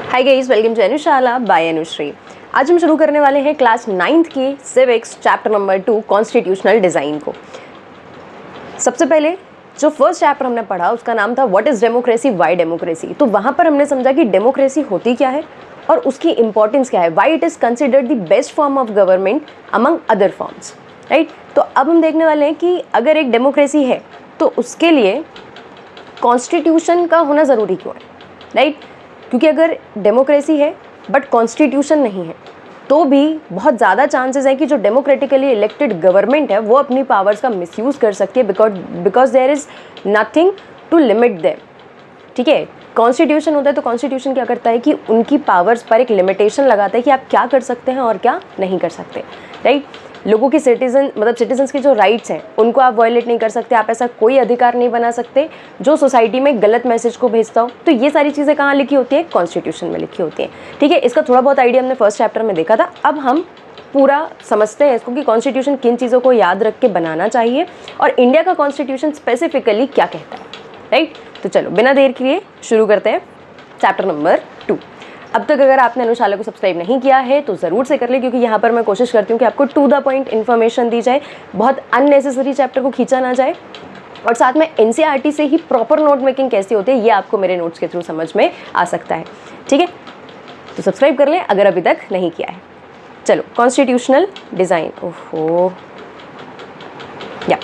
Hi guys, welcome to Anushala by Anushree. आज हम शुरू करने वाले हैं क्लास 9th की civics chapter number 2 constitutional design को। सबसे पहले जो फर्स्ट चैप्टर हमने पढ़ा उसका नाम था what is democracy, Y democracy. तो वहाँ पर हमने समझा कि डेमोक्रेसी होती क्या है और उसकी इंपॉर्टेंस क्या है, why it is considered the best form of government among other forms, right. तो अब हम देखने वाले हैं कि अगर एक डेमोक्रेसी है तो उसके लिए कॉन्स्टिट्यूशन का होना ज़रूरी क्यों है, राइट। क्योंकि अगर डेमोक्रेसी है बट कॉन्स्टिट्यूशन नहीं है तो भी बहुत ज़्यादा चांसेस है कि जो डेमोक्रेटिकली इलेक्टेड गवर्नमेंट है वो अपनी पावर्स का मिसयूज़ कर सकती है because there is nothing to limit them, ठीक है। कॉन्स्टिट्यूशन होता है तो कॉन्स्टिट्यूशन क्या करता है कि उनकी पावर्स पर एक लिमिटेशन लगाता है कि आप क्या कर सकते हैं और क्या नहीं कर सकते, राइट। लोगों की सिटीजन्स के जो राइट्स हैं उनको आप वायलेट नहीं कर सकते, आप ऐसा कोई अधिकार नहीं बना सकते जो सोसाइटी में गलत मैसेज को भेजता हो। तो ये सारी चीज़ें कहाँ लिखी होती है, कॉन्स्टिट्यूशन में लिखी होती हैं, ठीक है। इसका थोड़ा बहुत आइडिया हमने फर्स्ट चैप्टर में देखा था। अब हम पूरा समझते हैं इसको कि कॉन्स्टिट्यूशन किन चीज़ों को याद रख के बनाना चाहिए और इंडिया का कॉन्स्टिट्यूशन स्पेसिफिकली क्या कहता है, राइट। तो चलो बिना देर किए शुरू करते हैं चैप्टर नंबर 2। अब तक अगर आपने अनुशाला को सब्सक्राइब नहीं किया है तो ज़रूर से कर ले, क्योंकि यहाँ पर मैं कोशिश करती हूँ कि आपको टू द पॉइंट इन्फॉर्मेशन दी जाए, बहुत अननेसेसरी चैप्टर को खींचा ना जाए, और साथ में एनसीईआरटी से ही प्रॉपर नोट मेकिंग कैसी होती है ये आपको मेरे नोट्स के थ्रू समझ में आ सकता है, ठीक है। तो सब्सक्राइब कर लें अगर अभी तक नहीं किया है। चलो कॉन्स्टिट्यूशनल डिज़ाइन, ओहो या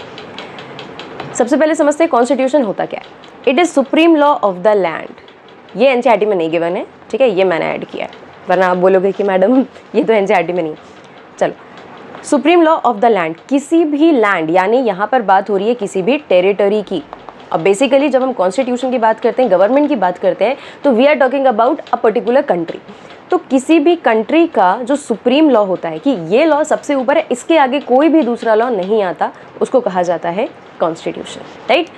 सबसे पहले समझते हैं कॉन्स्टिट्यूशन होता क्या है। It is supreme law of the land. ये एनसीईआरटी में नहीं गिवन है, ठीक है, ये मैंने ऐड किया है, वरना आप बोलोगे कि मैडम ये तो एनसीईआरटी में नहीं। चलो, supreme law of the land, किसी भी लैंड, यानी यहाँ पर बात हो रही है किसी भी टेरिटरी की। अब बेसिकली जब हम कॉन्स्टिट्यूशन की बात करते हैं, गवर्नमेंट की बात करते हैं, तो we are talking about a particular country. तो किसी भी कंट्री का जो सुप्रीम लॉ होता है कि ये लॉ सबसे ऊपर है, इसके आगे कोई भी दूसरा लॉ नहीं आता, उसको कहा जाता है constitution, right.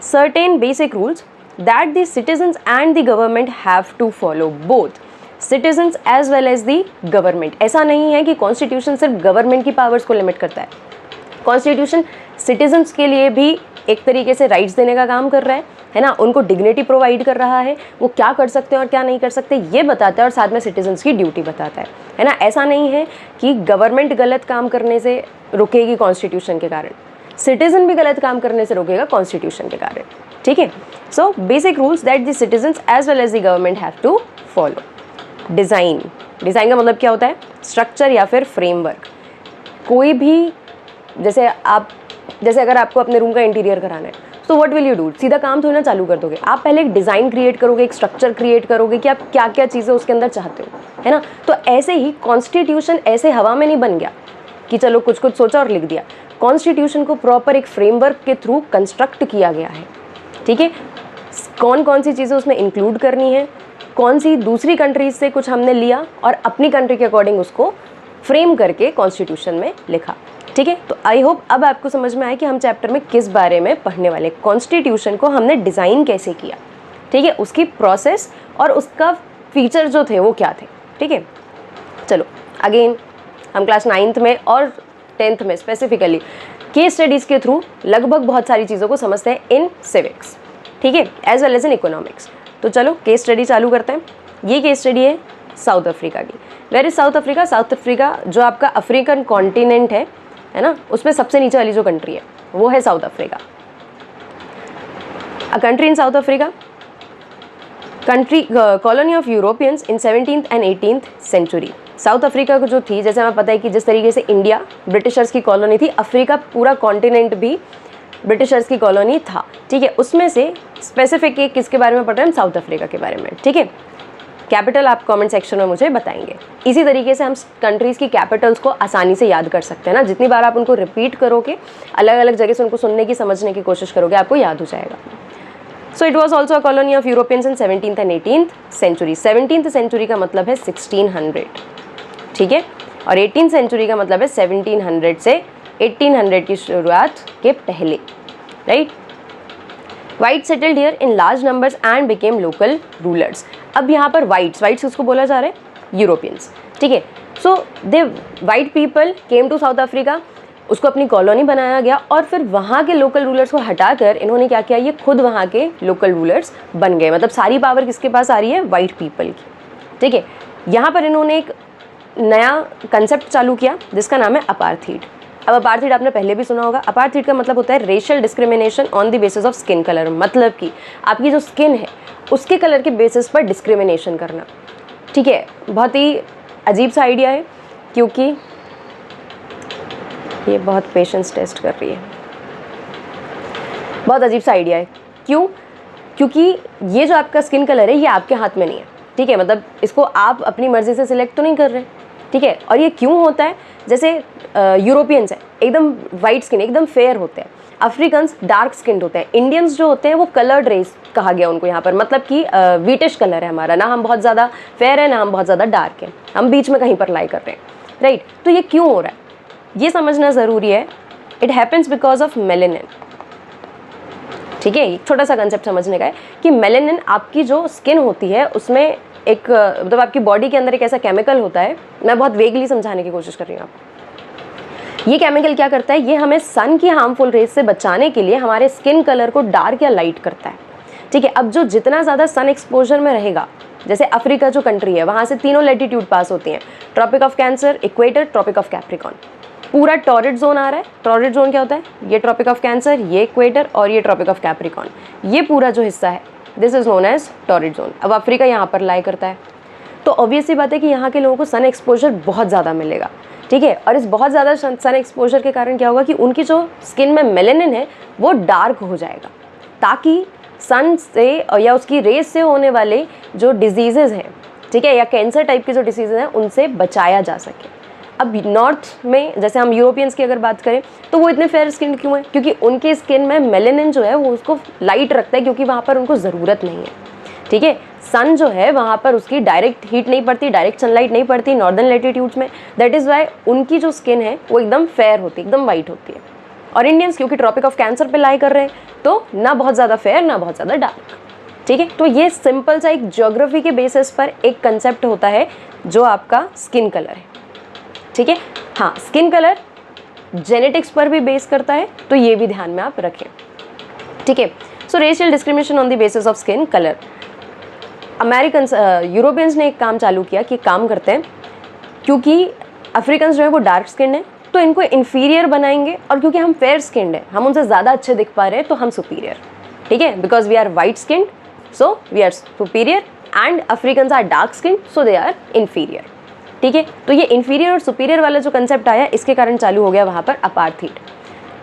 Certain basic rules that the citizens and the government have to follow, both citizens as well as the government। ऐसा नहीं है कि कॉन्स्टिट्यूशन सिर्फ गवर्नमेंट की पावर्स को लिमिट करता है, कॉन्स्टिट्यूशन सिटीजन्स के लिए भी एक तरीके से राइट्स देने का काम कर रहा है ना, उनको डिग्निटी प्रोवाइड कर रहा है, वो क्या कर सकते हैं और क्या नहीं कर सकते ये बताता है, और साथ में सिटीजन्स की ड्यूटी बताता है ना। ऐसा नहीं है कि गवर्नमेंट गलत काम करने से रुकेगी कॉन्स्टिट्यूशन के कारण, सिटीजन भी गलत काम करने से रोकेगा कॉन्स्टिट्यूशन के कारण, ठीक है। So basic rules that the citizens as well as the government have to follow. Design का मतलब क्या होता है, स्ट्रक्चर या फिर फ्रेमवर्क। कोई भी जैसे अगर आपको अपने रूम का इंटीरियर कराना है तो व्हाट विल यू डू, सीधा काम थोड़ी ना चालू कर दोगे, आप पहले एक डिज़ाइन क्रिएट करोगे, एक स्ट्रक्चर क्रिएट करोगे कि आप क्या क्या चीज़ें उसके अंदर चाहते हो, है ना। तो ऐसे ही कॉन्स्टिट्यूशन ऐसे हवा में नहीं बन गया कि चलो कुछ कुछ सोचा और लिख दिया। कॉन्स्टिट्यूशन को प्रॉपर एक फ्रेमवर्क के थ्रू कंस्ट्रक्ट किया गया है, ठीक है। कौन कौन सी चीज़ें उसमें इंक्लूड करनी है, कौन सी दूसरी कंट्रीज से कुछ हमने लिया और अपनी कंट्री के अकॉर्डिंग उसको फ्रेम करके कॉन्स्टिट्यूशन में लिखा, ठीक है। तो आई होप अब आपको समझ में आए कि हम चैप्टर में किस बारे में पढ़ने वाले। कॉन्स्टिट्यूशन को हमने डिज़ाइन कैसे किया, ठीक है, उसकी प्रोसेस और उसका फीचर जो थे वो क्या थे, ठीक है। चलो अगेन हम क्लास 9th में और 10th में स्पेसिफिकली केस स्टडीज़ के थ्रू लगभग बहुत सारी चीज़ों को समझते हैं इन सिविक्स, ठीक है, as well as in economics. तो चलो केस स्टडी चालू करते हैं। ये केस स्टडी है साउथ अफ्रीका की। Where is South Africa? South Africa जो आपका अफ्रीकन कॉन्टिनेंट है ना, उसमें सबसे नीचे वाली जो कंट्री है वो है South Africa. A country in South Africa, country colony of Europeans in 17th and 18th century. South Africa को जो थी, जैसे हमें पता है कि जिस तरीके से इंडिया ब्रिटिशर्स की कॉलोनी थी, अफ्रीका पूरा कॉन्टिनेंट भी ब्रिटिशर्स की कॉलोनी था, ठीक है। उसमें से स्पेसिफिक एक किसके बारे में पढ़ रहे हैं हम, साउथ अफ्रीका के बारे में, ठीक है। कैपिटल आप कमेंट सेक्शन में मुझे बताएंगे। इसी तरीके से हम कंट्रीज़ की कैपिटल्स को आसानी से याद कर सकते हैं ना, जितनी बार आप उनको रिपीट करोगे, अलग अलग जगह से उनको सुनने की समझने की कोशिश करोगे, आपको याद हो जाएगा। So it was also a colony of Europeans in 17th and 18th century. 17th century का मतलब है 1600, ठीक है, और 18th सेंचुरी का मतलब है 1700 से 1800 की शुरुआत के पहले, right. White settled here in large numbers and became local rulers. अब यहाँ पर वाइट्स किसको बोला जा रहा है, यूरोपियंस, ठीक है। So they white people came to South Africa, उसको अपनी कॉलोनी बनाया गया और फिर वहाँ के लोकल रूलर्स को हटाकर इन्होंने क्या किया, ये खुद वहाँ के लोकल रूलर्स बन गए। मतलब सारी पावर किसके पास आ रही है, वाइट पीपल की, ठीक है। यहाँ पर इन्होंने एक नया कंसेप्ट चालू किया जिसका नाम है अपार्थीड। अब अपार्थीड आपने पहले भी सुना होगा। अपार्थीड का मतलब होता है racial discrimination on the basis of skin colour, मतलब कि आपकी जो स्किन है उसके कलर के बेसिस पर डिस्क्रिमिनेशन करना। ठीक है, बहुत ही अजीब सा आइडिया है, क्योंकि ये बहुत पेशेंस टेस्ट कर रही है। बहुत अजीब सा आइडिया है। क्यों? क्योंकि ये जो आपका स्किन कलर है ये आपके हाथ में नहीं है। ठीक है, मतलब इसको आप अपनी मर्जी से सिलेक्ट तो नहीं कर रहे। ठीक है, और ये क्यों होता है? जैसे यूरोपियंस हैं एकदम वाइट स्किन, एकदम फेयर होते हैं, अफ्रीकन्स डार्क स्किन होते हैं, इंडियंस जो होते हैं वो कलर्ड रेस कहा गया उनको यहाँ पर, मतलब कि वीटिश कलर है हमारा, ना हम बहुत ज़्यादा फेयर है ना हम बहुत ज़्यादा डार्क हैं, हम बीच में कहीं पर लाई कर रहे हैं। राइट, तो ये क्यों हो रहा है ये समझना ज़रूरी है। It happens because of melanin. ठीक है, एक छोटा सा कंसेप्ट समझने का है कि मेलेनिन आपकी जो स्किन होती है उसमें एक मतलब आपकी बॉडी के अंदर एक ऐसा केमिकल होता है, मैं बहुत वेगली समझाने की कोशिश कर रही हूँ आपको। ये केमिकल क्या करता है? ये हमें सन की हार्मफुल रेस से बचाने के लिए हमारे स्किन कलर को डार्क या लाइट करता है। ठीक है, अब जो जितना ज़्यादा सन एक्सपोजर में रहेगा, जैसे अफ्रीका जो कंट्री है वहाँ से तीनों लैटिट्यूड पास होती हैं, tropic of cancer, equator, tropic of Capricorn. पूरा टॉरिड जोन आ रहा है। टॉरिड जोन क्या होता है? ये ट्रॉपिक ऑफ कैंसर, ये इक्वेटर और ये ट्रॉपिक ऑफ कैप्रिकॉन। ये पूरा जो हिस्सा है this is known as torrid zone. अब अफ्रीका यहाँ पर लाई करता है, तो ऑब्वियस सी बात है कि यहाँ के लोगों को सन एक्सपोजर बहुत ज़्यादा मिलेगा। ठीक है, और इस बहुत ज़्यादा सन एक्सपोजर के कारण क्या होगा कि उनकी जो स्किन में मेलेनिन है वो डार्क हो जाएगा, ताकि सन से या उसकी रेस से होने वाले जो डिजीज़ेज़ हैं, ठीक है, या कैंसर टाइप के जो डिसीज़ हैं उनसे बचाया जा सके। अब नॉर्थ में जैसे हम यूरोपियंस की अगर बात करें तो वो इतने फेयर स्किन क्यों है? क्योंकि उनके स्किन में मेलेनिन जो है वो उसको लाइट रखता है, क्योंकि वहाँ पर उनको ज़रूरत नहीं है। ठीक है, सन जो है वहाँ पर उसकी डायरेक्ट हीट नहीं पड़ती, डायरेक्ट सनलाइट नहीं पड़ती नॉर्दर्न लैटिट्यूड्स में। दैट इज़ वाई उनकी जो स्किन है वो एकदम फेयर होती है, एकदम वाइट होती है। और इंडियंस क्योंकि ट्रॉपिक ऑफ कैंसर पे लाई कर रहे हैं तो ना बहुत ज़्यादा फेयर ना बहुत ज़्यादा डार्क। ठीक है, तो ये सिंपल सा एक ज्योग्राफी के बेसिस पर एक कंसेप्ट होता है जो आपका स्किन कलर है। ठीक है, हाँ, स्किन कलर जेनेटिक्स पर भी बेस करता है, तो ये भी ध्यान में आप रखें। ठीक है, so racial discrimination on the basis of skin colour. American Europeans ने एक काम चालू किया कि काम करते हैं, क्योंकि अफ्रीकन्स जो है वो डार्क स्किन है तो इनको इन्फीरियर बनाएंगे, और क्योंकि हम फेयर स्किन है, हम उनसे ज़्यादा अच्छे दिख पा रहे हैं, तो हम सुपीरियर। ठीक है, because we are white skin so we are superior, and Africans are dark skin so they are inferior. ठीक है, तो ये इन्फीरियर और सुपीरियर वाला जो कंसेप्ट आया इसके कारण चालू हो गया वहाँ पर अपार्थीड।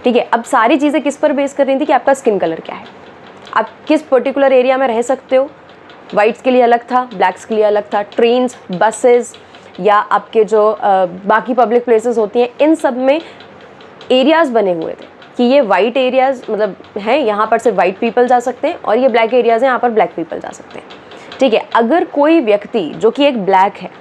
ठीक है, अब सारी चीज़ें किस पर बेस कर रही थी कि आपका स्किन कलर क्या है, आप किस पर्टिकुलर एरिया में रह सकते हो। वाइट्स के लिए अलग था, ब्लैक्स के लिए अलग था, ट्रेन्स, बसेस या आपके जो बाकी पब्लिक प्लेसेस होती हैं, इन सब में एरियाज़ बने हुए थे कि ये वाइट एरियाज़ मतलब हैं, यहाँ पर सिर्फ वाइट पीपल जा सकते हैं, और ये ब्लैक एरियाज़ हैं, यहाँ पर ब्लैक पीपल जा सकते हैं। ठीक है, अगर कोई व्यक्ति जो कि एक ब्लैक है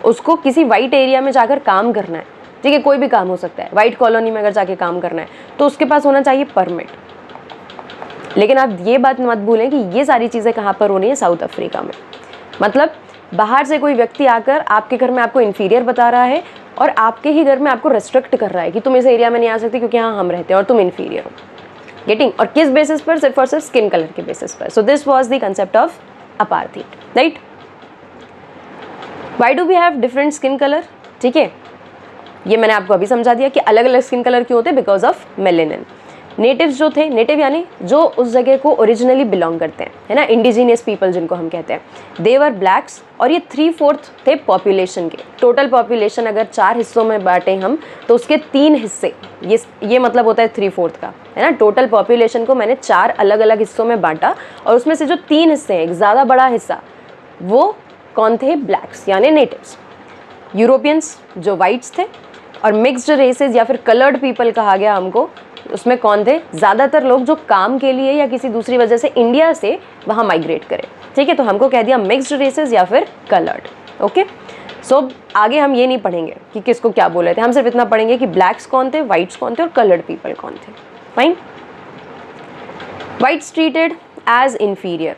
उसको किसी वाइट एरिया में जाकर काम करना है, ठीक है, कोई भी काम हो सकता है, वाइट कॉलोनी में अगर जाके काम करना है तो उसके पास होना चाहिए परमिट। लेकिन आप ये बात मत भूलें कि ये सारी चीज़ें कहाँ पर हो रही हैं? साउथ अफ्रीका में। मतलब बाहर से कोई व्यक्ति आकर आपके घर में आपको इन्फीरियर बता रहा है और आपके ही घर में आपको रेस्ट्रिक्ट कर रहा है कि तुम इस एरिया में नहीं आ सकते क्योंकि यहाँ हम रहते हैं और तुम इन्फीरियर हो। गेटिंग? और किस बेसिस पर? सिर्फ और सिर्फ स्किन कलर के बेसिस पर। So this was the concept of apartheid, right? Why do we have different skin colour? ठीक है, ये मैंने आपको अभी समझा दिया कि अलग अलग स्किन कलर क्यों होते हैं, बिकॉज ऑफ मेलेनिन। नेटिव्स जो थे, नेटिव यानी जो उस जगह को ओरिजिनली बिलोंग करते हैं, है ना, इंडिजीनियस पीपल जिनको हम कहते हैं, दे वर ब्लैक्स, और ये 3/4 थे पॉपुलेशन के। टोटल पॉपुलेशन अगर 4 हिस्सों में बांटे हम तो उसके 3 हिस्से, ये मतलब होता है 3/4 का, है ना। टोटल पॉपुलेशन को मैंने 4 अलग अलग हिस्सों में बांटा, और उसमें से जो 3 हिस्से हैं, एक ज़्यादा बड़ा हिस्सा, वो कौन थे? ब्लैक्स यानी नेटिव्स। यूरोपियंस जो वाइट्स थे, और मिक्स्ड रेसेस या फिर कलर्ड पीपल कहा गया हमको, उसमें कौन थे? ज़्यादातर लोग जो काम के लिए या किसी दूसरी वजह से इंडिया से वहाँ माइग्रेट करें। ठीक है, तो हमको कह दिया मिक्स्ड रेसेस या फिर कलर्ड। ओके, सो आगे हम ये नहीं पढ़ेंगे कि किसको क्या बोल रहे थे, हम सिर्फ इतना पढ़ेंगे कि ब्लैक्स कौन थे, वाइट्स कौन थे और कलर्ड पीपल कौन थे। Fine. Whites treated as inferior,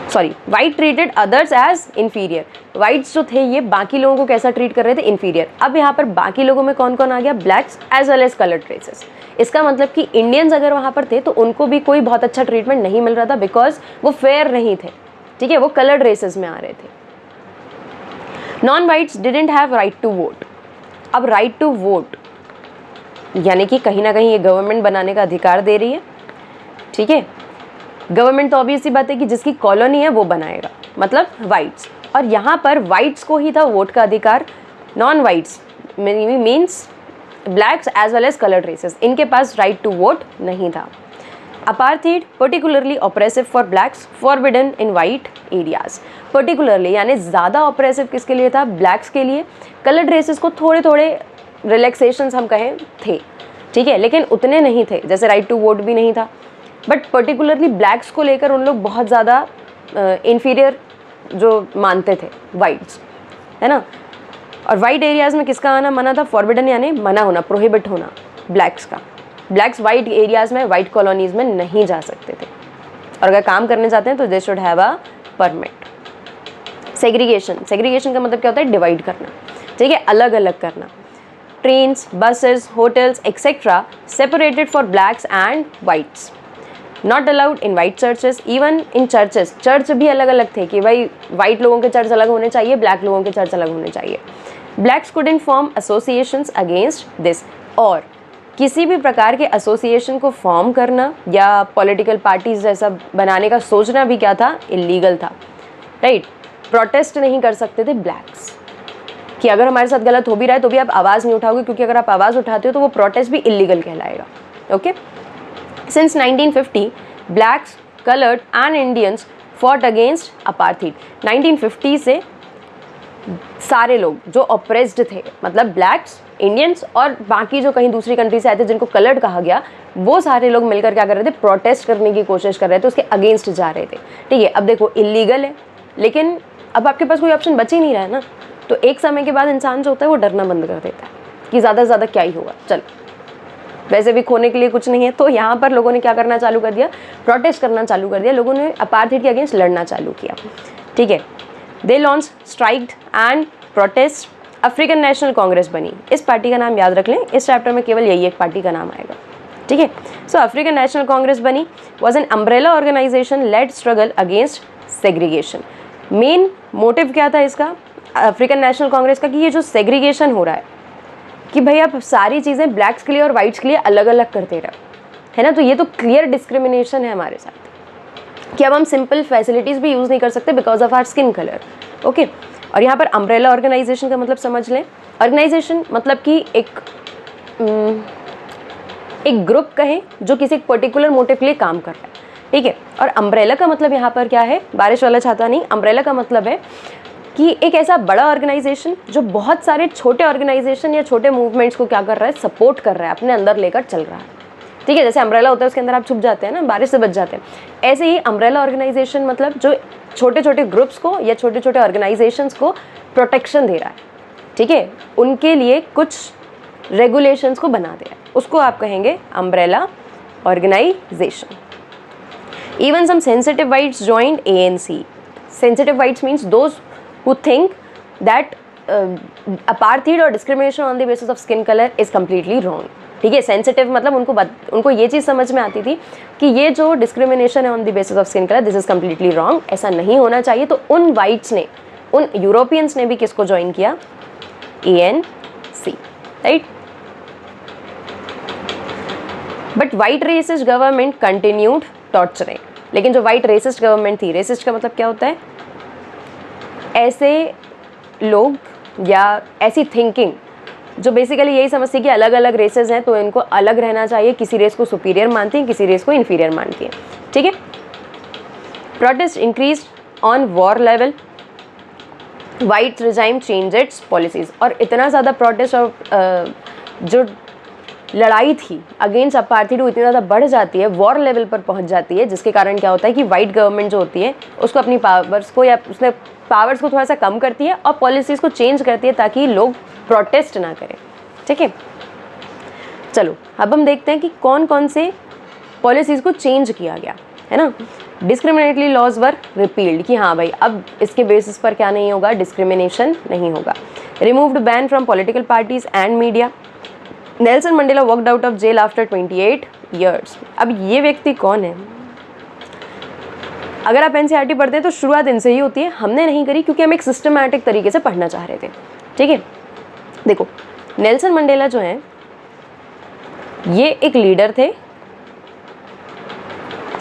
sorry, white treated others as inferior. Whites जो थे ये बाकी लोगों को कैसा ट्रीट कर रहे थे? इन्फीरियर। अब यहाँ पर बाकी लोगों में कौन कौन आ गया? Blacks as well as coloured races. इसका मतलब कि इंडियंस अगर वहाँ पर थे तो उनको भी कोई बहुत अच्छा ट्रीटमेंट नहीं मिल रहा था, बिकॉज वो फेयर नहीं थे। ठीक है, वो कलर्ड रेसेस में आ रहे थे। Non whites didn't have right to vote. अब राइट टू वोट यानी कि कहीं ना कहीं ये गवर्नमेंट बनाने का अधिकार दे रही है, ठीक है। गवर्नमेंट तो ऑब्वियस सी बात है कि जिसकी कॉलोनी है वो बनाएगा, मतलब वाइट्स, और यहाँ पर वाइट्स को ही था वोट का अधिकार। Non whites means blacks as well as coloured races, इनके पास राइट टू वोट नहीं था। Apartheid particularly oppressive for blacks, forbidden in white areas. Particularly यानी ज़्यादा ऑपरेसिव किसके लिए था? ब्लैक्स के लिए। कलर्ड रेसेस को थोड़े थोड़े रिलैक्सेशंस हम कहें थे, ठीक है, लेकिन उतने नहीं थे, जैसे राइट टू वोट भी नहीं था। बट पर्टिकुलरली ब्लैक्स को लेकर उन लोग बहुत ज़्यादा इन्फीरियर जो मानते थे वाइट्स, है ना। और वाइट एरियाज़ में किसका आना मना था? फॉरबिडन यानी मना होना, प्रोहिबिट होना ब्लैक्स का। ब्लैक्स वाइट एरियाज़ में, वाइट कॉलोनीज़ में नहीं जा सकते थे, और अगर काम करने जाते हैं तो they should have a permit. Segregation, segregation का मतलब क्या होता है? डिवाइड करना, ठीक है, अलग अलग करना। Trains, buses, hotels etcetera separated for blacks and whites. Not allowed in white churches, even in churches, church भी अलग अलग थे कि भाई वाइट लोगों के चर्च अलग होने चाहिए, ब्लैक लोगों के चर्च अलग होने चाहिए। Blacks couldn't form associations against this, और किसी भी प्रकार के एसोसिएशन को फॉर्म करना या पॉलिटिकल पार्टीज जैसा बनाने का सोचना भी क्या था? इलीगल था, राइट। प्रोटेस्ट नहीं कर सकते थे ब्लैक्स कि अगर हमारे साथ गलत हो भी रहा है तो भी आप आवाज़ नहीं उठाओगे, क्योंकि अगर आप आवाज़ उठाते हो तो वो प्रोटेस्ट भी इलीगल कहलाएगा, okay. Since 1950, blacks, colored and Indians fought against apartheid. 1950 से सारे लोग जो ऑप्रेस्ड थे, मतलब ब्लैक्स, इंडियंस और बाकी जो कहीं दूसरी कंट्री से आए थे जिनको कलर्ड कहा गया, वो सारे लोग मिलकर क्या कर रहे थे? प्रोटेस्ट करने की कोशिश कर रहे थे, उसके अगेंस्ट जा रहे थे, ठीक है। अब देखो इलीगल है, लेकिन अब आपके पास कोई ऑप्शन बच ही नहीं रहा है ना, तो एक समय के बाद इंसान जो होता है वो डरना बंद कर देता है कि ज़्यादा से ज़्यादा क्या ही होगा, चलो वैसे भी खोने के लिए कुछ नहीं है। तो यहाँ पर लोगों ने क्या करना चालू कर दिया? प्रोटेस्ट करना चालू कर दिया, लोगों ने अपार्थाइड के अगेंस्ट लड़ना चालू किया, ठीक है। They launch strike and protest. African National Congress बनी, इस पार्टी का नाम याद रख लें, इस चैप्टर में केवल यही एक पार्टी का नाम आएगा, ठीक है। सो अफ्रीकन नेशनल कांग्रेस बनी, was an umbrella organisation led struggle against segregation. Main motive क्या था इसका, अफ्रीकन नेशनल कांग्रेस का, कि ये जो सेग्रीगेशन हो रहा है कि भाई आप सारी चीज़ें ब्लैक्स के लिए और वाइट्स के लिए अलग अलग करते रहो, है ना, तो ये तो क्लियर डिस्क्रिमिनेशन है हमारे साथ कि अब हम सिंपल फैसिलिटीज़ भी यूज़ नहीं कर सकते because of our skin colour, okay. और यहाँ पर अम्ब्रेला ऑर्गेनाइजेशन का मतलब समझ लें, ऑर्गेनाइजेशन मतलब कि एक ग्रुप कहें जो किसी पर्टिकुलर मोटिव के लिए काम कर रहा है, ठीक है। और अम्ब्रेला का मतलब यहाँ पर क्या है? बारिश वाला छाता नहीं, अम्ब्रेला का मतलब है कि एक ऐसा बड़ा ऑर्गेनाइजेशन जो बहुत सारे छोटे ऑर्गेनाइजेशन या छोटे मूवमेंट्स को क्या कर रहा है? सपोर्ट कर रहा है, अपने अंदर लेकर चल रहा है, ठीक है। जैसे अम्ब्रेला होता है उसके अंदर आप छुप जाते हैं ना, बारिश से बच जाते हैं, ऐसे ही अम्ब्रेला ऑर्गेनाइजेशन मतलब जो छोटे छोटे ग्रुप्स को या छोटे छोटे ऑर्गेनाइजेशंस को प्रोटेक्शन दे रहा है, ठीक है, उनके लिए कुछ रेगुलेशंस को बना दे रहा है, उसको आप कहेंगे umbrella organisation. Even some sensitive whites joined ANC. Sensitive whites means those who think that apartheid or discrimination on the basis of skin color is completely wrong. ठीक है, सेंसिटिव मतलब उनको ये चीज़ समझ में आती थी कि ये जो डिस्क्रिमिनेशन है on the basis of skin colour, this is completely wrong, ऐसा नहीं होना चाहिए। तो उन वाइट्स ने, उन यूरोपियंस ने भी किसको ज्वाइन किया? ANC, right. But white racist government continued torturing. लेकिन जो वाइट रेसिस्ट गवर्नमेंट थी, रेसिस्ट का मतलब क्या होता है? ऐसे लोग या ऐसी थिंकिंग जो बेसिकली यही समझती है कि अलग अलग रेसेस हैं तो इनको अलग रहना चाहिए, किसी रेस को सुपीरियर मानती हैं, किसी रेस को इन्फीरियर मानती हैं, ठीक है। Protest increase on war level, white regime change it's policies. और इतना ज़्यादा प्रोटेस्ट और जो लड़ाई थी अगेंस्ट अपार्थाइड इतनी ज़्यादा बढ़ जाती है, वॉर लेवल पर पहुंच जाती है, जिसके कारण क्या होता है कि वाइट गवर्नमेंट जो होती है उसको अपनी पावर्स को या उसने पावर्स को थोड़ा सा कम करती है और पॉलिसीज़ को चेंज करती है ताकि लोग प्रोटेस्ट ना करें, ठीक है। चलो अब हम देखते हैं कि कौन कौन से पॉलिसीज़ को चेंज किया गया, है ना। डिस्क्रिमिनेटरी लॉज वर रिपील्ड, कि हाँ भाई अब इसके बेसिस पर क्या नहीं होगा? डिस्क्रिमिनेशन नहीं होगा। Removed ban from political parties and media. Nelson Mandela walked out of jail after 28 years. अब ये व्यक्ति कौन है? अगर आप एनसीईआरटी पढ़ते हैं तो शुरुआत इनसे ही होती है, हमने नहीं करी क्योंकि हम एक सिस्टमैटिक तरीके से पढ़ना चाह रहे थे। ठीक है, देखो नेल्सन मंडेला जो हैं ये एक लीडर थे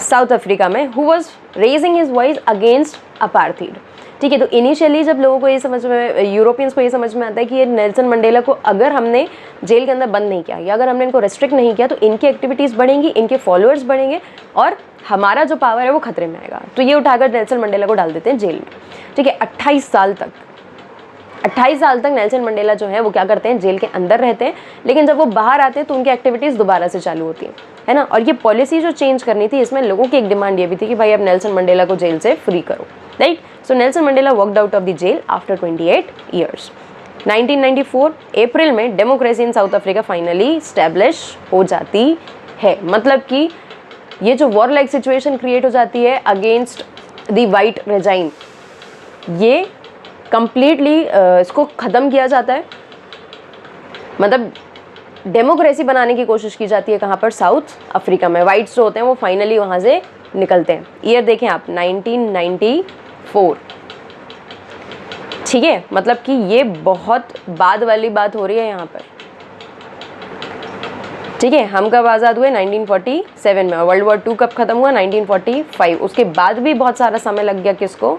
साउथ अफ्रीका में who was raising his voice against apartheid. ठीक है, तो इनिशियली जब लोगों को ये समझ में, यूरोपियंस को ये समझ में आता है कि ये नेल्सन मंडेला को अगर हमने जेल के अंदर बंद नहीं किया या अगर हमने इनको रेस्ट्रिक्ट नहीं किया तो इनकी एक्टिविटीज़ बढ़ेंगी, इनके फॉलोअर्स बढ़ेंगे और हमारा जो पावर है वो खतरे में आएगा। तो ये उठाकर नेल्सन मंडेला को डाल देते हैं जेल में। ठीक है, 28 साल तक नेल्सन मंडेला जो है वो क्या करते हैं, जेल के अंदर रहते हैं, लेकिन जब वो बाहर आते हैं तो उनकी एक्टिविटीज़ दोबारा से चालू होती है ना। और ये पॉलिसी जो चेंज करनी थी, इसमें लोगों की एक डिमांड ये भी थी कि भाई अब नेल्सन मंडेला को जेल से फ्री करो, right. So Nelson Mandela walked out of the jail after 28 years. 1994 April में democracy in South Africa finally establish हो जाती है। मतलब कि ये जो वॉर लाइक सिचुएशन क्रिएट हो जाती है अगेंस्ट द वाइट रेजाइम, ये कंप्लीटली इसको ख़त्म किया जाता है। मतलब डेमोक्रेसी बनाने की कोशिश की जाती है कहाँ पर, साउथ अफ्रीका में। वाइट्स जो होते हैं वो फाइनली वहाँ से निकलते हैं। ईयर देखें आप 1994। ठीक है, मतलब कि ये बहुत बाद वाली बात हो रही है यहाँ पर। ठीक है, हम कब आज़ाद हुए, 1947 में। वर्ल्ड वॉर 2 कब ख़त्म हुआ, 1945। उसके बाद भी बहुत सारा समय लग गया किसको,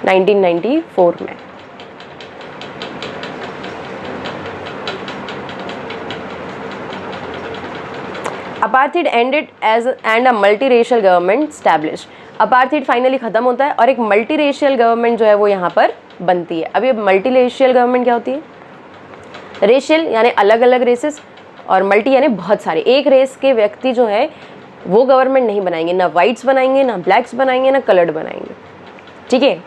1994 में। Apartheid ended as and a multiracial government establish. Apartheid finally ख़त्म होता है और एक मल्टीरेशियल गवर्नमेंट जो है वो यहाँ पर बनती है। अब ये मल्टीरेशियल गवर्नमेंट क्या होती है, रेशियल यानी अलग अलग रेसेस और मल्टी यानी बहुत सारे। एक रेस के व्यक्ति जो है वो गवर्नमेंट नहीं बनाएंगे, ना वाइट्स बनाएंगे, ना ब्लैक्स बनाएंगे, ना कलर्ड बनाएंगे। ठीक है,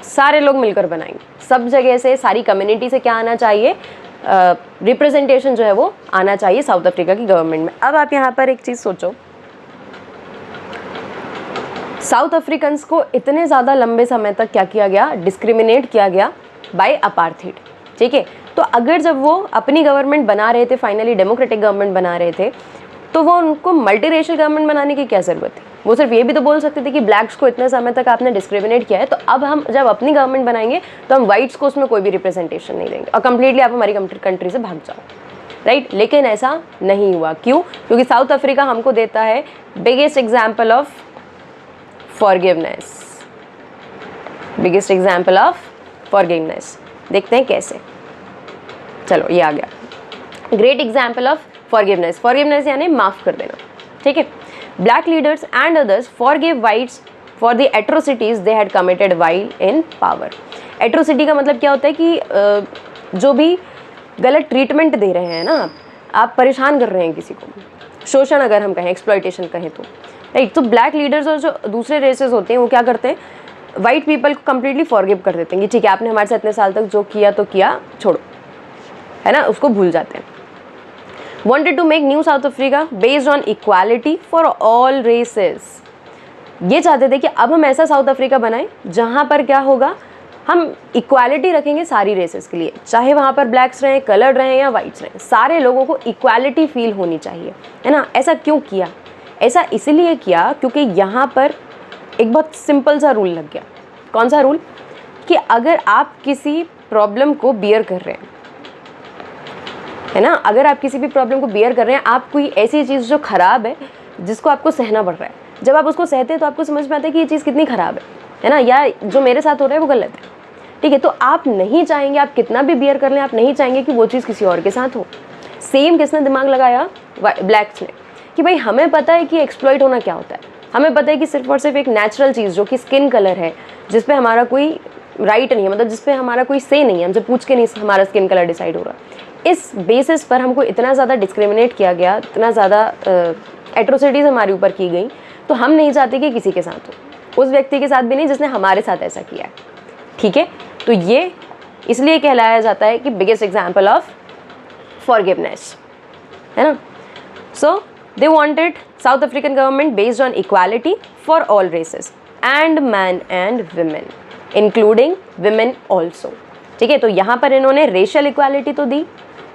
सारे लोग मिलकर बनाएंगे। सब जगह से, सारी कम्युनिटी से क्या आना चाहिए, रिप्रेजेंटेशन जो है वो आना चाहिए साउथ अफ्रीका की गवर्नमेंट में। अब आप यहाँ पर एक चीज़ सोचो, साउथ अफ्रीकन्स को इतने ज़्यादा लंबे समय तक क्या किया गया, डिस्क्रिमिनेट किया गया बाय अपार्थीड। ठीक है, तो अगर जब वो अपनी गवर्नमेंट बना रहे थे, फाइनली डेमोक्रेटिक गवर्नमेंट बना रहे थे, तो वो उनको मल्टीरेशियल गवर्नमेंट बनाने की क्या ज़रूरत थी। वो सिर्फ ये भी तो बोल सकते थे कि ब्लैक्स को इतने समय तक आपने डिस्क्रिमिनेट किया है, तो अब हम जब अपनी गवर्नमेंट बनाएंगे तो हम वाइट्स को उसमें कोई भी रिप्रेजेंटेशन नहीं देंगे और कंप्लीटली आप हमारी कंट्री से भाग जाओ, राइट। लेकिन ऐसा नहीं हुआ। क्यों? क्योंकि साउथ अफ्रीका हमको देता है biggest example of forgiveness. Biggest example of forgiveness, देखते हैं कैसे। चलो ये आ गया, great example of forgiveness. Forgiveness यानी माफ़ कर देना। ठीक है, black leaders and others forgive whites for the atrocities they had committed while in power. Atrocity का मतलब क्या होता है कि जो भी गलत ट्रीटमेंट दे रहे हैं ना आप परेशान कर रहे हैं किसी को, शोषण अगर हम कहें, एक्सप्लॉयटेशन कहें तो, राइट। तो ब्लैक लीडर्स और जो दूसरे रेसेस होते हैं वो क्या करते हैं, वाइट पीपल को कम्प्लीटली फॉरगिव कर देते हैं कि ठीक है आपने हमारे साथ इतने साल तक जो किया तो किया, छोड़ो, है ना, उसको भूल जाते हैं। Wanted to make new South Africa based on equality for all races। ये चाहते थे कि अब हम ऐसा साउथ अफ्रीका बनाएं जहाँ पर क्या होगा, हम इक्वालिटी रखेंगे सारी रेसेस के लिए, चाहे वहाँ पर ब्लैक्स रहें, कलर्ड रहें या वाइट्स रहें, सारे लोगों को इक्वालिटी फील होनी चाहिए, है ना। ऐसा क्यों किया? ऐसा इसलिए किया क्योंकि यहाँ पर एक बहुत सिंपल सा रूल लग गया। कौन सा रूल? कि अगर आप किसी प्रॉब्लम को बियर कर रहे हैं, है ना, अगर आप किसी भी प्रॉब्लम को बियर कर रहे हैं, आप कोई ऐसी चीज़ जो ख़राब है जिसको आपको सहना पड़ रहा है, जब आप उसको सहते हैं तो आपको समझ में आता है कि ये चीज़ कितनी ख़राब है ना, या जो मेरे साथ हो रहा है वो गलत है। ठीक है, तो आप नहीं चाहेंगे, आप कितना भी बियर कर लें, आप नहीं चाहेंगे कि वो चीज़ किसी और के साथ हो। सेम किसने दिमाग लगाया? ब्लैक्स ने, कि भाई हमें पता है कि एक्सप्लॉइट होना क्या होता है, हमें पता है कि सिर्फ और सिर्फ एक नेचुरल चीज़ जो कि स्किन कलर है, जिस पे हमारा कोई राइट नहीं है, मतलब जिस पे हमारा कोई से नहीं है, हमसे पूछ के नहीं हमारा स्किन कलर डिसाइड हो रहा है, इस बेसिस पर हमको इतना ज़्यादा डिस्क्रिमिनेट किया गया, इतना ज़्यादा एट्रोसिटीज़ हमारे ऊपर की गई, तो हम नहीं चाहते कि किसी के साथ हो, उस व्यक्ति के साथ भी नहीं जिसने हमारे साथ ऐसा किया है। ठीक है, तो ये इसलिए कहलाया जाता है कि बिगेस्ट एग्जाम्पल ऑफ फॉरगिवनेस, है ना। So they wanted South African government based on equality for all races and men and women, including women also. ठीक है, तो यहाँ पर इन्होंने रेशियल इक्वालिटी तो दी,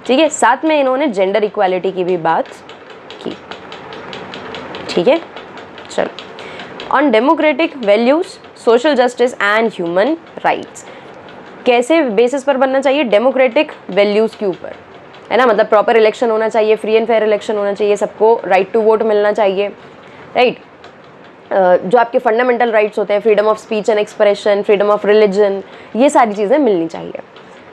ठीक है, साथ में इन्होंने जेंडर इक्वालिटी की भी बात की। ठीक है, चलो on democratic values, social justice and human rights. कैसे बेसिस पर बनना चाहिए? डेमोक्रेटिक वैल्यूज़ के ऊपर, है ना। मतलब प्रॉपर इलेक्शन होना चाहिए, फ्री एंड फेयर इलेक्शन होना चाहिए, सबको राइट टू वोट मिलना चाहिए, राइट। जो आपके फंडामेंटल राइट्स होते हैं, freedom of speech and expression, freedom of religion, ये सारी चीज़ें मिलनी चाहिए,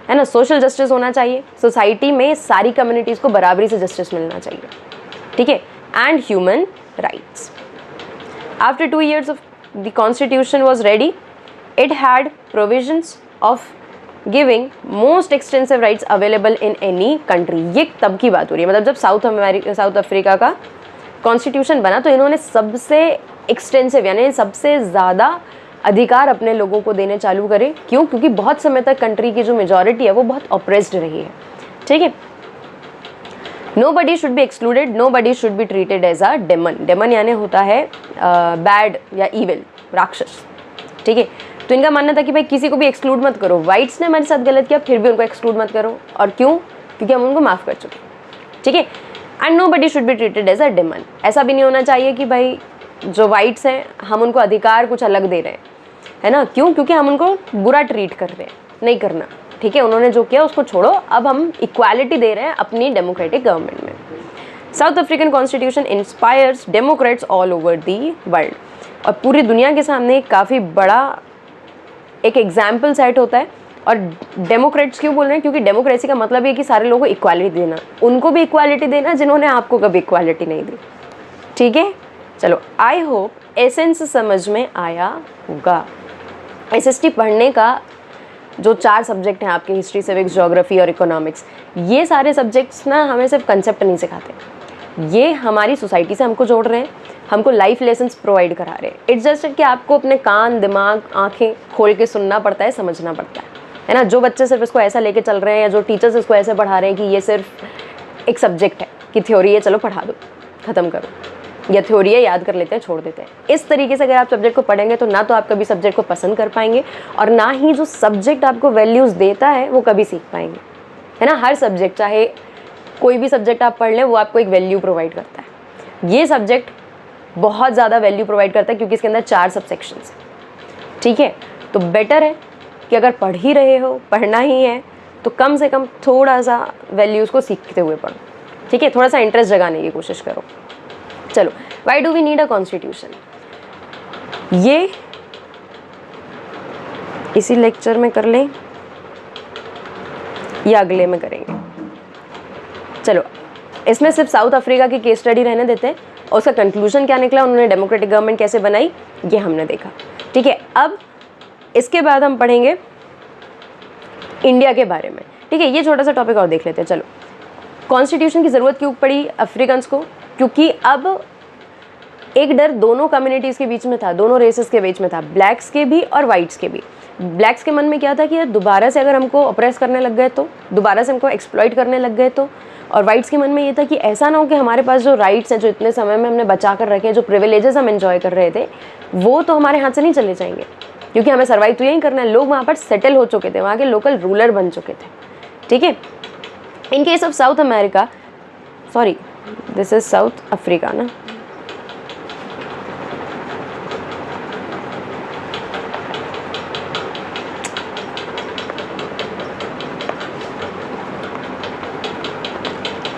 है ना। सोशल जस्टिस होना चाहिए, सोसाइटी में सारी कम्युनिटीज़ को बराबरी से जस्टिस मिलना चाहिए, ठीक है। And human rights. After 2 years of the constitution was ready, it had provisions of giving most extensive rights available in any country. ये तब की बात हो रही है, मतलब जब साउथ अफ्रीका का कॉन्स्टिट्यूशन बना तो इन्होंने सबसे एक्सटेंसिव यानी सबसे ज़्यादा अधिकार अपने लोगों को देने चालू करे। क्यों? क्योंकि बहुत समय तक कंट्री की जो मेजॉरिटी है वो बहुत ऑप्रेस्ड रही है, ठीक है। Nobody should be excluded, nobody should be treated as a demon. Demon यानी होता है बैड या ईविल, राक्षस, ठीक है। तो इनका मानना था कि भाई किसी को भी एक्सक्लूड मत करो। वाइट्स ने हमारे साथ गलत किया, फिर भी उनको एक्सक्लूड मत करो। और क्यों? क्योंकि हम उनको माफ़ कर चुके, ठीक है। And nobody should be treated as a demon. ऐसा भी नहीं होना चाहिए कि भाई जो वाइट्स हैं हम उनको अधिकार कुछ अलग दे रहे हैं, है ना। क्यों? क्योंकि हम उनको बुरा ट्रीट कर रहे हैं, नहीं करना, ठीक है। उन्होंने जो किया उसको छोड़ो, अब हम इक्वालिटी दे रहे हैं अपनी डेमोक्रेटिक गवर्नमेंट में। South African constitution inspires Democrats all over the world. और पूरी दुनिया के सामने काफ़ी बड़ा एक एग्जाम्पल सेट होता है। और डेमोक्रेट्स क्यों बोल रहे हैं? क्योंकि डेमोक्रेसी का मतलब ये कि सारे लोगों को इक्वालिटी देना, उनको भी इक्वालिटी देना जिन्होंने आपको कभी इक्वालिटी नहीं दी, ठीक है। चलो, आई होप एसेंस समझ में आया होगा। एसएसटी पढ़ने का जो 4 सब्जेक्ट हैं आपके, हिस्ट्री, सिविक्स, ज्योग्राफी और इकोनॉमिक्स, ये सारे सब्जेक्ट्स ना हमें सिर्फ कंसेप्ट नहीं सिखाते, ये हमारी सोसाइटी से हमको जोड़ रहे हैं, हमको लाइफ लेसन्स प्रोवाइड करा रहे हैं। इट्स जस्ट कि आपको अपने कान, दिमाग, आंखें खोल के सुनना पड़ता है, समझना पड़ता है ना। जो बच्चे सिर्फ इसको ऐसा लेके चल रहे हैं या जो टीचर्स इसको ऐसे पढ़ा रहे हैं कि ये सिर्फ एक सब्जेक्ट है कि थ्योरी है, चलो पढ़ा दो, ख़त्म करो, या थ्योरी है याद कर लेते हैं, छोड़ देते हैं, इस तरीके से अगर आप सब्जेक्ट को पढ़ेंगे तो ना तो आप कभी सब्जेक्ट को पसंद कर पाएंगे और ना ही जो सब्जेक्ट आपको वैल्यूज़ देता है वो कभी सीख पाएंगे, है ना। हर सब्जेक्ट, चाहे कोई भी सब्जेक्ट आप पढ़ लें, वो आपको एक वैल्यू प्रोवाइड करता है। ये सब्जेक्ट बहुत ज़्यादा वैल्यू प्रोवाइड करता है क्योंकि इसके अंदर 4 सबसेक्शंस हैं, ठीक है। तो बेटर है कि अगर पढ़ ही रहे हो, पढ़ना ही है, तो कम से कम थोड़ा सा वैल्यूज़ को सीखते हुए पढ़ो, ठीक है। थोड़ा सा इंटरेस्ट जगाने की कोशिश करो। चलो, why do we need a constitution, ये इसी लेक्चर में कर लें या अगले में करेंगे। चलो, इसमें सिर्फ साउथ अफ्रीका की केस स्टडी रहने देते हैं और उसका कंक्लूजन क्या निकला, उन्होंने डेमोक्रेटिक गवर्नमेंट कैसे बनाई, ये हमने देखा, ठीक है। अब इसके बाद हम पढ़ेंगे इंडिया के बारे में, ठीक है। ये छोटा सा टॉपिक और देख लेते हैं। चलो, कॉन्स्टिट्यूशन की ज़रूरत क्यों पड़ी अफ्रीकन्स को? क्योंकि अब एक डर दोनों कम्युनिटीज़ के बीच में था, दोनों रेसेस के बीच में था, ब्लैक्स के भी और वाइट्स के भी। ब्लैक्स के मन में क्या था कि यार दोबारा से अगर हमको ऑप्रेस करने लग गए तो, दोबारा से हमको एक्सप्लॉइट करने लग गए तो। और वाइट्स के मन में ये था कि ऐसा ना हो कि हमारे पास जो राइट्स हैं, जो इतने समय में हमने बचा कर रखे हैं, जो प्रिविलेजेस हम एंजॉय कर रहे थे, वो तो हमारे हाथ से नहीं चले जाएंगे, क्योंकि हमें सर्वाइव तो यही करना है। लोग वहाँ पर सेटल हो चुके थे, वहाँ के लोकल रूलर बन चुके थे, ठीक है। In case of South America, sorry this is South Africa ना,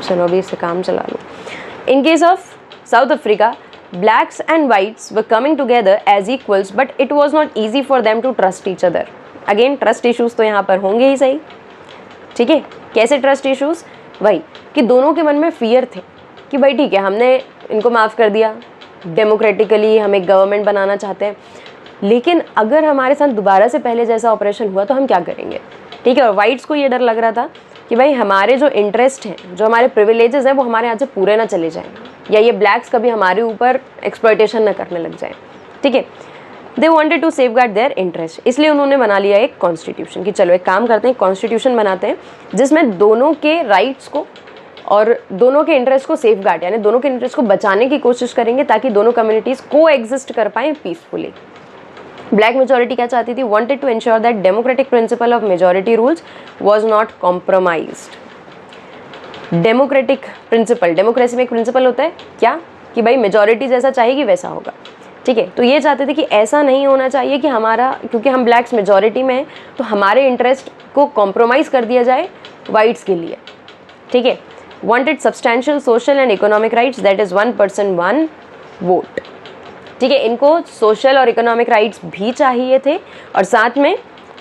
चलो अभी इससे काम चला लो। In case of South Africa, blacks and whites were coming together as equals, but it was not easy for them to trust each other. Again, trust issues तो यहाँ पर होंगे ही सही, ठीक है। कैसे ट्रस्ट इश्यूज? वही कि दोनों के मन में फियर थे कि भाई ठीक है, हमने इनको माफ़ कर दिया, डेमोक्रेटिकली हम एक गवर्नमेंट बनाना चाहते हैं, लेकिन अगर हमारे साथ दोबारा से पहले जैसा ऑपरेशन हुआ तो हम क्या करेंगे, ठीक है। और वाइट्स को ये डर लग रहा था कि भाई हमारे जो इंटरेस्ट हैं, जो हमारे प्रिविलेजेस हैं, वो हमारे हाथ से पूरे ना चले जाएं, या ये ब्लैक्स कभी हमारे ऊपर एक्सप्लॉयटेशन ना करने लग जाए, ठीक है। They wanted to safeguard their interest, इसलिए उन्होंने बना लिया एक कॉन्स्टिट्यूशन कि चलो एक काम करते हैं, कॉन्स्टिट्यूशन बनाते हैं जिसमें दोनों के राइट्स को और दोनों के इंटरेस्ट को सेफगार्ड, यानी दोनों के इंटरेस्ट को बचाने की कोशिश करेंगे ताकि दोनों कम्युनिटीज़ को एग्जिस्ट कर पाएँ पीसफुली। ब्लैक मेजॉरिटी क्या चाहती थी? Wanted to ensure that democratic principle of majority rules was not compromised. Democratic principle, democracy में एक प्रिंसिपल होता है क्या, कि भाई मेजॉरिटी जैसा चाहेगी वैसा होगा, ठीक है। तो ये चाहते थे कि ऐसा नहीं होना चाहिए कि हमारा, क्योंकि हम ब्लैक्स मेजॉरिटी में हैं तो हमारे इंटरेस्ट को कॉम्प्रोमाइज़ कर दिया जाए वाइट्स के लिए, ठीक है। Wanted substantial social and economic rights, that is 1 person 1 vote, ठीक है। इनको सोशल और इकोनॉमिक राइट्स भी चाहिए थे और साथ में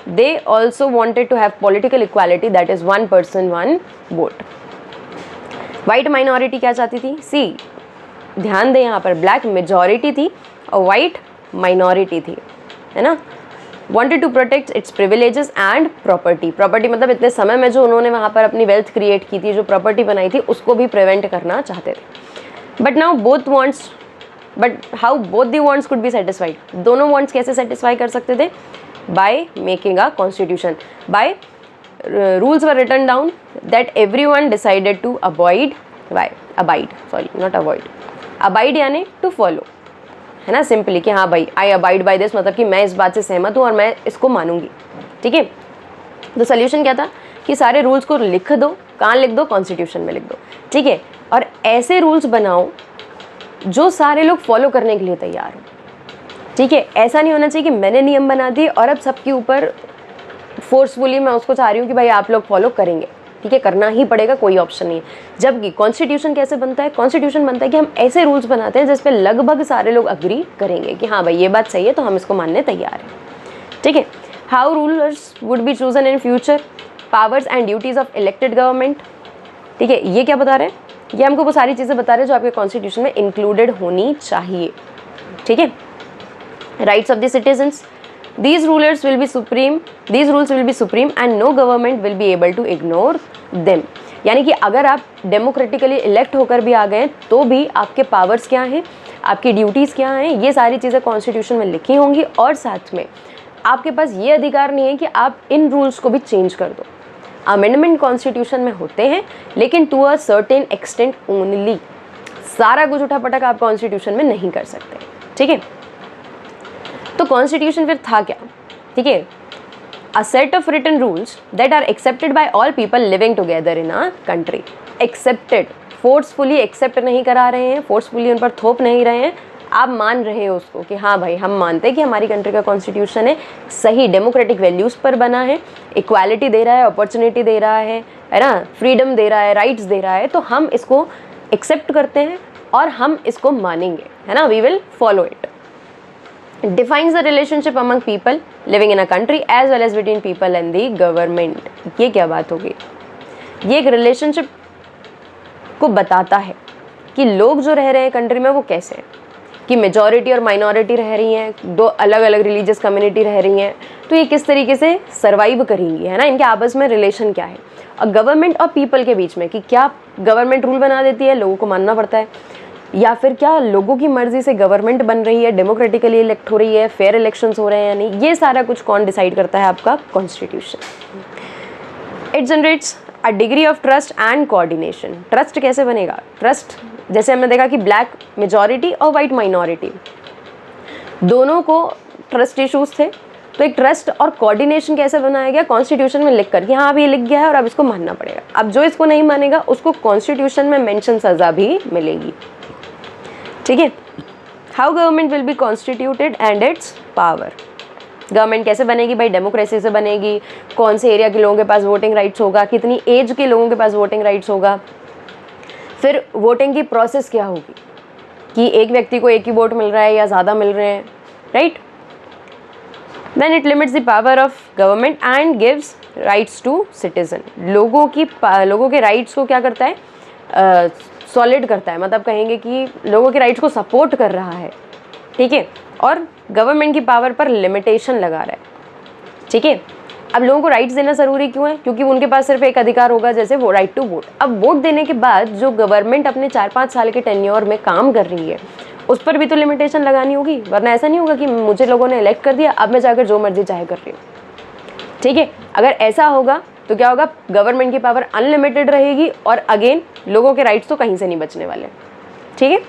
they also wanted to have political equality, that is 1 person 1 vote. White minority क्या चाहती थी? सी, ध्यान दें, यहाँ पर ब्लैक मेजॉरिटी थी और वाइट माइनॉरिटी थी, है ना। Wanted to protect its privileges and property, property मतलब इतने समय में जो उन्होंने वहाँ पर अपनी वेल्थ क्रिएट की थी, जो प्रॉपर्टी बनाई थी, उसको भी प्रिवेंट करना चाहते थे। But now both wants, but how both the wants could be satisfied, दोनों वांट्स कैसे सेटिस्फाई कर सकते थे? By making a constitution, by rules were written down that everyone decided to abide not avoid, abide यानी to follow, है ना, simply कि हाँ भाई I abide by this, मतलब कि मैं इस बात से सहमत हूँ और मैं इसको मानूंगी, ठीक है। तो सोल्यूशन क्या था कि सारे रूल्स को लिख दो, कहाँ लिख दो? कॉन्स्टिट्यूशन में लिख दो, ठीक है। और ऐसे रूल्स बनाओ जो सारे लोग फॉलो करने के लिए तैयार हो, ठीक है। ऐसा नहीं होना चाहिए कि मैंने नियम बना दिए और अब सबके ऊपर फोर्सफुली मैं उसको चाह रही हूँ कि भाई आप लोग फॉलो करेंगे, ठीक है, करना ही पड़ेगा, कोई ऑप्शन नहीं है। जबकि कॉन्स्टिट्यूशन कैसे बनता है? कॉन्स्टिट्यूशन बनता है कि हम ऐसे रूल्स बनाते हैं जिस पे लगभग सारे लोग अग्री करेंगे कि हाँ भाई ये बात सही है, तो हम इसको मानने तैयार हैं, ठीक है। How rulers would be chosen in future, powers and duties of elected government, ठीक है। ये क्या बता रहे हैं? ये हमको वो सारी चीज़ें बता रहे हैं जो आपके कॉन्स्टिट्यूशन में इंक्लूडेड होनी चाहिए, ठीक है। Rights of the citizens, these rules will be supreme and no government will be able to ignore them, यानी कि अगर आप डेमोक्रेटिकली इलेक्ट होकर भी आ गए तो भी आपके पावर्स क्या हैं, आपकी ड्यूटीज़ क्या हैं, ये सारी चीज़ें कॉन्स्टिट्यूशन में लिखी होंगी। और साथ में आपके पास ये अधिकार नहीं है कि आप इन रूल्स को भी चेंज कर दो। अमेंडमेंट कॉन्स्टिट्यूशन में होते हैं लेकिन to a certain extent only, सारा कुछ उठापटक आप कॉन्स्टिट्यूशन में नहीं कर सकते, ठीक है। तो कॉन्स्टिट्यूशन फिर था क्या, ठीक है? A set of written rules that are accepted by all people living together in a country. Accepted, forcefully accept नहीं करा रहे हैं, फोर्सफुली उन पर थोप नहीं रहे हैं, आप मान रहे हो उसको कि हाँ भाई हम मानते हैं कि हमारी कंट्री का कॉन्स्टिट्यूशन है सही, डेमोक्रेटिक वैल्यूज़ पर बना है, इक्वालिटी दे रहा है, अपॉर्चुनिटी दे रहा है ना, फ्रीडम दे रहा है, राइट्स दे रहा है, तो हम इसको एक्सेप्ट करते हैं और हम इसको मानेंगे, है ना, we will follow it. Defines the relationship among people living in a country as well as between people and the government। ये क्या बात हो गई? ये एक रिलेशनशिप को बताता है कि लोग जो रह रहे हैं कंट्री में वो कैसे हैं, कि मेजॉरिटी और माइनॉरिटी रह रही हैं, दो अलग अलग रिलीजियस कम्युनिटी रह रही हैं, तो ये किस तरीके से सर्वाइव करेंगी, है ना, इनके आपस में रिलेशन क्या है। और गवर्नमेंट और पीपल के बीच में कि क्या गवर्नमेंट रूल बना देती है, लोगों को मानना पड़ता है, या फिर क्या लोगों की मर्जी से गवर्नमेंट बन रही है, डेमोक्रेटिकली इलेक्ट हो रही है, फेयर इलेक्शंस हो रहे हैं या नहीं, ये सारा कुछ कौन डिसाइड करता है? आपका constitution. It generates a degree of trust and coordination. Trust कैसे बनेगा? ट्रस्ट जैसे हमने देखा कि ब्लैक मेजॉरिटी और वाइट माइनॉरिटी दोनों को ट्रस्ट इशूज थे, तो एक ट्रस्ट और कोऑर्डिनेशन कैसे बनाया गया? कॉन्स्टिट्यूशन में लिख कर कि हाँ अब ये लिख गया है और अब इसको मानना पड़ेगा। अब जो इसको नहीं मानेगा उसको कॉन्स्टिट्यूशन में मेंशन सज़ा भी मिलेगी, ठीक है। How government will be constituted and it's power. Government कैसे बनेगी भाई? डेमोक्रेसी से बनेगी। कौन से एरिया के लोगों के पास वोटिंग राइट्स होगा, कितनी एज के लोगों के पास वोटिंग राइट्स होगा, फिर वोटिंग की प्रोसेस क्या होगी कि एक व्यक्ति को एक ही वोट मिल रहा है या ज़्यादा मिल रहे हैं, right. Then it limits the power of government and gives rights to citizen. लोगों के राइट्स को क्या करता है? सॉलिड करता है, मतलब कहेंगे कि लोगों के राइट्स को सपोर्ट कर रहा है, ठीक है, और गवर्नमेंट की पावर पर लिमिटेशन लगा रहा है, ठीक है। अब लोगों को राइट्स देना ज़रूरी क्यों है? क्योंकि उनके पास सिर्फ एक अधिकार होगा, जैसे वो राइट टू वोट। अब वोट देने के बाद जो गवर्नमेंट अपने 4-5 साल के टेन्योर में काम कर रही है उस पर भी तो लिमिटेशन लगानी होगी, वरना ऐसा नहीं होगा कि मुझे लोगों ने इलेक्ट कर दिया अब मैं जाकर जो मर्जी चाहे कर रही हूँ, ठीक है। अगर ऐसा होगा तो क्या होगा? गवर्नमेंट की पावर अनलिमिटेड रहेगी और अगेन लोगों के राइट्स तो कहीं से नहीं बचने वाले, ठीक है।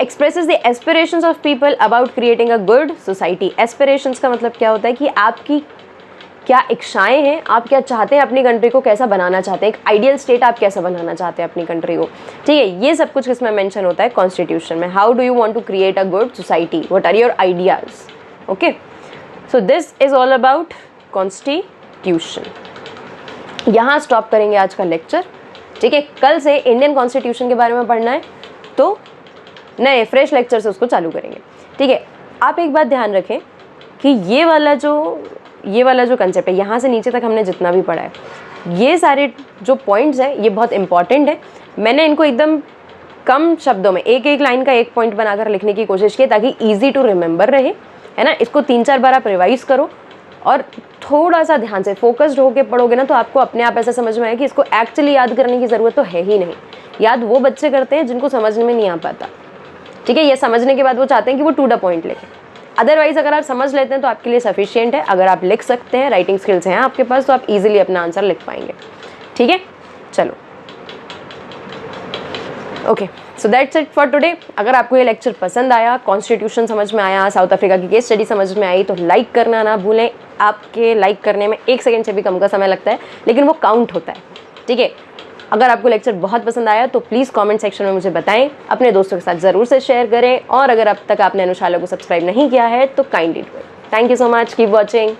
Expresses the aspirations of people about creating a good society. Aspirations का मतलब क्या होता है कि आपकी क्या इच्छाएं हैं, आप क्या चाहते हैं अपनी कंट्री को कैसा बनाना चाहते हैं, एक आइडियल स्टेट आप कैसा बनाना चाहते हैं अपनी कंट्री को, ठीक है। ये सब कुछ इसमें मेंशन होता है कॉन्स्टिट्यूशन में। How do you want to create a good society, what are your ideas, okay. So this is all about constitution. यहाँ स्टॉप करेंगे आज का लेक्चर, ठीक है। कल से इंडियन कॉन्स्टिट्यूशन के बारे में पढ़ना है तो नए फ्रेश लेक्चर से उसको चालू करेंगे, ठीक है। आप एक बात ध्यान रखें कि ये वाला जो कंसेप्ट है, यहाँ से नीचे तक हमने जितना भी पढ़ा है, ये सारे जो पॉइंट्स हैं ये बहुत इंपॉर्टेंट है। मैंने इनको एकदम कम शब्दों में एक एक लाइन का एक पॉइंट बनाकर लिखने की कोशिश की ताकि ईजी टू रिमेंबर रहे, है ना। इसको 3-4 बार आप रिवाइज करो और थोड़ा सा ध्यान से फोकस्ड होकर पढ़ोगे ना तो आपको अपने आप ऐसा समझ में आए कि इसको एक्चुअली याद करने की ज़रूरत तो है ही नहीं। याद वो बच्चे करते हैं जिनको समझने में नहीं आ पाता, ठीक है। ये समझने के बाद वो चाहते हैं कि वो टू द पॉइंट लिखें। अदरवाइज अगर आप समझ लेते हैं तो आपके लिए सफिशिएंट है। अगर आप लिख सकते हैं, राइटिंग स्किल्स हैं आपके पास, तो आप इजीली अपना आंसर लिख पाएंगे, ठीक है। चलो, okay, so that's it for today. अगर आपको ये लेक्चर पसंद आया, कॉन्स्टिट्यूशन समझ में आया, साउथ अफ्रीका की केस स्टडी समझ में आई, तो लाइक करना ना भूलें। आपके लाइक करने में 1 सेकेंड से भी कम का समय लगता है, लेकिन वो काउंट होता है, ठीक है। अगर आपको लेक्चर बहुत पसंद आया तो प्लीज़ कमेंट सेक्शन में मुझे बताएं, अपने दोस्तों के साथ ज़रूर से शेयर करें, और अगर अब तक आपने अनुशाला को सब्सक्राइब नहीं किया है तो kindly do it. Thank you so much, keep watching.